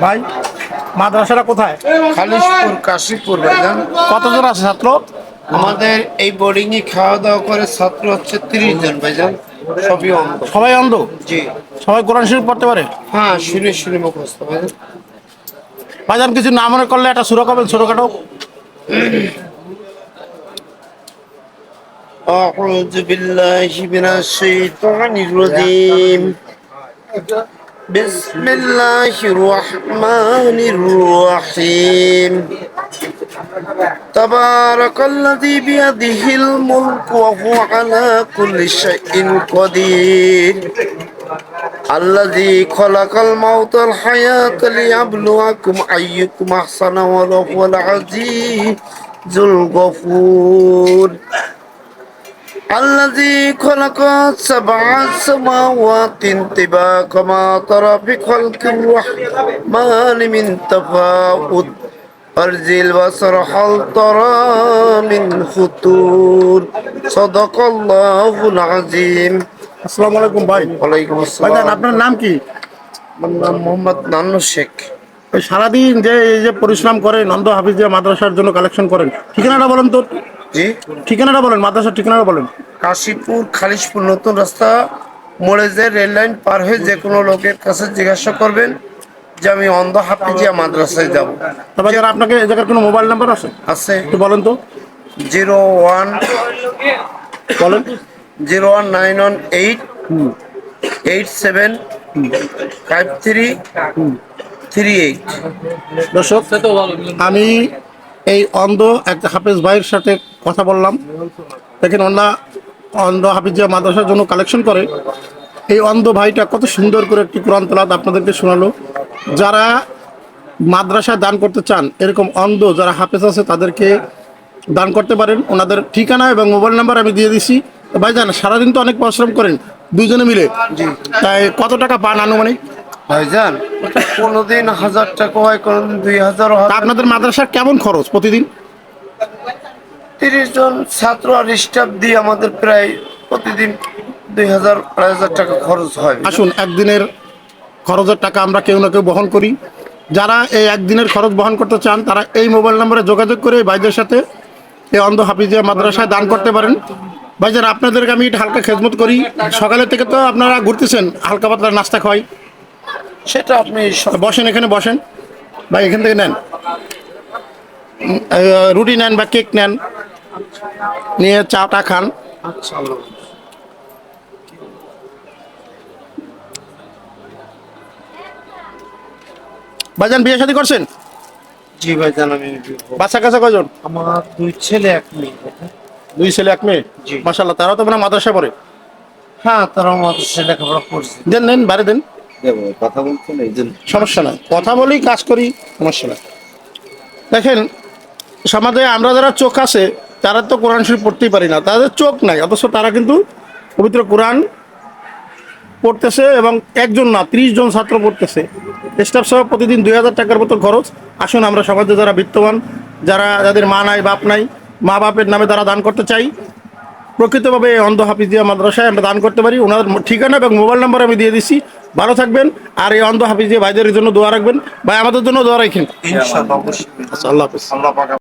ভাই মাদ্রাসাটা কোথায়? খালিশপুর কাশীপুর ভাইজান। কতজন আছে ছাত্র? আমাদের এই বোর্ডিং এ খাওয়া দাওয়া করে ছাত্র হচ্ছে 30 জন ভাইজান, সবই অন্ধ। সবাই অন্ধ? জি। সবাই কোরআন শরীফ পড়তে পারে? হ্যাঁ, শুনে শুনে মুখস্থ ভাইজান। ভাইজান কিছু না মনে করলে একটা সুরা করবেন ছোটখাটো? أعوذ بالله من الشيطان الرجيم. بسم الله الرحمن الرحيم. تبارك الذي بيده الملك وهو على كل شيء قدير. الذي خلق الموت والحياة ليبلوكم أيكم أحسن وهو العزيز الغفور. الذي خلق سبع سماوات طباقا ما ترى في خلق الرحمن من تفاوت أرجع البصر هل ترى من فطور. صدق الله العظيم. আসসালামু আলাইকুম ভাই। ওয়ালাইকুম ভাইজান আসসালাম। আপনার নাম কি? আমার নাম মোহাম্মদ নান্নু শেখ। এই সারাদিন যে এই যে পরিশ্রম করেন নন্দ হাফিজিয়া মাদ্রাসার জন্য কালেকশন করেন, ঠিকানাটা বলেন তো। জি। ঠিকানাটা বলেন, মাদ্রাসার ঠিকানাটা বলেন। কাশীপুর খালিশপুর নতুন রাস্তা মোড়ে যে রেল লাইন পার হয়ে যে কোনো লোকের কাছে জিজ্ঞাসা করবেন যে আমি অন্ধ হাফিজিয়া মাদ্রাসায় যাব। তবে যারা আপনাকে এই জায়গার কোনো মোবাইল নাম্বার আছে? আছে। একটু বলেন তো। 01 বলেন। 01918 875338। দর্শক, আমি এই অন্ধ এক হাফেজ ভাইয়ের সাথে কথা বললাম। দেখেন ওনা অন্ধ হাফিজিয়া মাদ্রাসার জন্য কালেকশন করে। এই অন্ধ ভাইটা কত সুন্দর করে একটি কোরআন তেলাওয়াত আপনাদেরকে শোনালো। যারা মাদ্রাসায় দান করতে চান, এরকম অন্ধ যারা হাফেজ আছে তাদেরকে দান করতে পারেন। ওনাদের ঠিকানা এবং মোবাইল নাম্বার আমি দিয়ে দিছি। ভাইজান সারাদিন তো অনেক পরিশ্রম করেন দুইজনে মিলে, তাই কত টাকা পান আনুমানিক? ভাইজান কোনোদিন 1000 টাকা হয়, কোনোদিন 2000 হয়। তা আপনাদের মাদ্রাসার কেমন খরচ প্রতিদিন? 30 জন ছাত্র আর স্টাফ দিয়ে আমাদের প্রায় প্রতিদিন 2000 2500 টাকা খরচ হয়। আসুন একদিনের খরচের টাকা আমরা কেউ না কেউ বহন করি। যারা এই একদিনের খরচ বহন করতে চান তারা এই মোবাইল নম্বরে যোগাযোগ করে ভাইদের সাথে এই অন্ধ হাফিজিয়া মাদ্রাসায় দান করতে পারেন। ভাইজান আপনাদেরকে আমি হালকা খেদমত করি। সকালের থেকে তো আপনারা ঘুরতেছেন, হালকা পাতলা নাস্তা খাওয়াই। সেটা আপনি বসেন, এখানে বসেন ভাই, এখান থেকে নেন। রুটি নেন বা কেক নেন, নিয়ে চাটা খান। ভাইজান বিয়ে শাদী করছেন? জি ভাইজান, আমি বাচ্চা কাচ্চা কয়জন? আমার 2 ছেলে 1 মেয়ে। 2 ছেলে 1 মেয়ে। জি। মাশাআল্লাহ, তারাও তো মানে মাদ্রাসা পড়ে। হ্যাঁ, তারা মাদ্রাসায় লেখাপড়া করছে। দেন নেন, বাইরে দেন। কথা বলছেন এই জন্য সমস্যা নাই, কথা বলি কাজ করি, সমস্যা নাই। দেখেন সমাজে আমরা যারা চোখ আছে তারা তো কোরআন শরীফ পড়তেই পারি না, তাদের চোখ নাই, অথচ তারা কিন্তু পবিত্র কোরআন পড়তেছে এবং একজন না 30 জন ছাত্র পড়তেছে। স্টাফ সহ প্রতিদিন 2000 টাকার মতো খরচ। আসুন আমরা সমাজে যারা বিত্তবান, যাদের মা নাই বাপ নাই, মা বাপের নামে তারা দান করতে চাই, প্রকৃতভাবে অন্ধ হাফিজিয়া মাদ্রাসায় আমরা দান করতে পারি। ওনাদের ঠিকানা এবং মোবাইল নাম্বার আমি দিয়ে দিচ্ছি। ভালো থাকবেন, আর এই অন্ধ হাফিজিয়া ভাইদের জন্য দোয়া রাখবেন। ভাই আমাদের জন্য দোয়া রাখেন। ইনশাআল্লাহ। আচ্ছা, আল্লাহ হাফিজ। আল্লাহ পাক